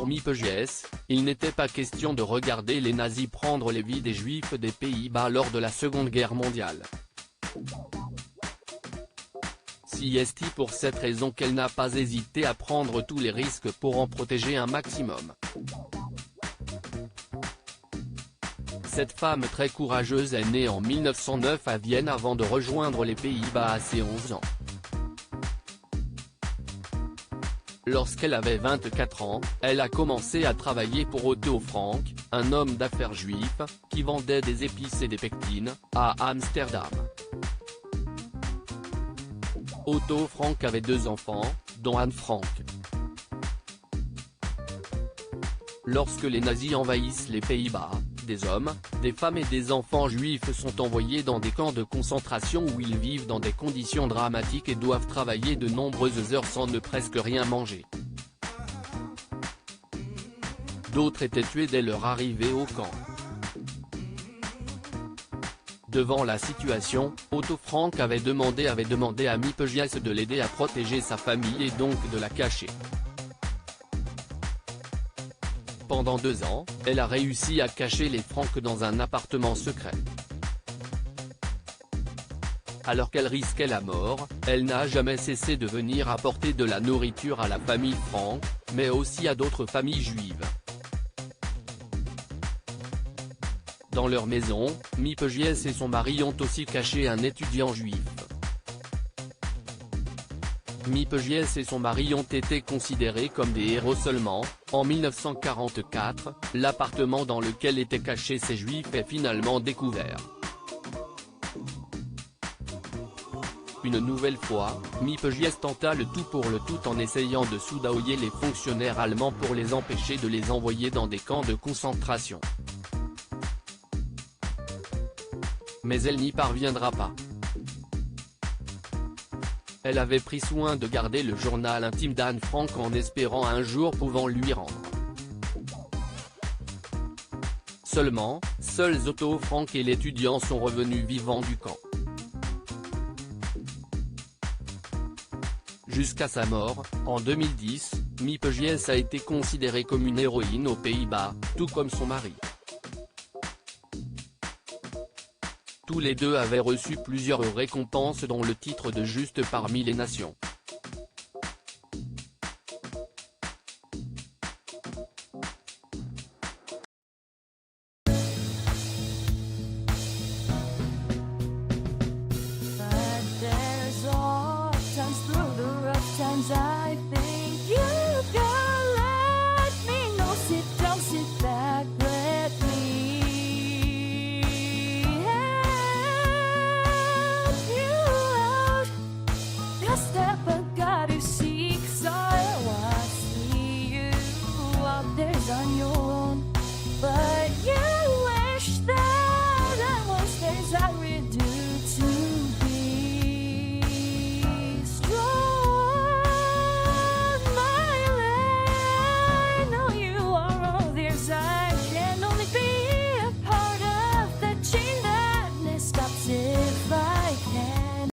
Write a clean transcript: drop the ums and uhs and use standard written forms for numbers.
pour Miepges, il n'était pas question de regarder les nazis prendre les vies des juifs des Pays-Bas lors de la Seconde Guerre mondiale. C'est pour cette raison qu'elle n'a pas hésité à prendre tous les risques pour en protéger un maximum. Cette femme très courageuse est née en 1909 à Vienne avant de rejoindre les Pays-Bas à ses 11 ans. Lorsqu'elle avait 24 ans, elle a commencé à travailler pour Otto Frank, un homme d'affaires juif, qui vendait des épices et des pectines, à Amsterdam. Otto Frank avait 2 enfants, dont Anne Frank. Lorsque les nazis envahissent les Pays-Bas, des hommes, des femmes et des enfants juifs sont envoyés dans des camps de concentration où ils vivent dans des conditions dramatiques et doivent travailler de nombreuses heures sans ne presque rien manger. D'autres étaient tués dès leur arrivée au camp. Devant la situation, Otto Frank avait demandé à Miepges de l'aider à protéger sa famille et donc de la cacher. Pendant 2 ans, elle a réussi à cacher les Frank dans un appartement secret. Alors qu'elle risquait la mort, elle n'a jamais cessé de venir apporter de la nourriture à la famille Frank, mais aussi à d'autres familles juives. Dans leur maison, Miepges et son mari ont aussi caché un étudiant juif. Miepges et son mari ont été considérés comme des héros seulement. En 1944, l'appartement dans lequel étaient cachés ces juifs est finalement découvert. Une nouvelle fois, Miepges tenta le tout pour le tout en essayant de soudoyer les fonctionnaires allemands pour les empêcher de les envoyer dans des camps de concentration. Mais elle n'y parviendra pas. Elle avait pris soin de garder le journal intime d'Anne Frank en espérant un jour pouvoir lui rendre. Seulement, seuls Otto Frank et l'étudiant sont revenus vivants du camp. Jusqu'à sa mort, en 2010, Miepges a été considérée comme une héroïne aux Pays-Bas, tout comme son mari. Tous les deux avaient reçu plusieurs récompenses dont le titre de Juste parmi les nations. On your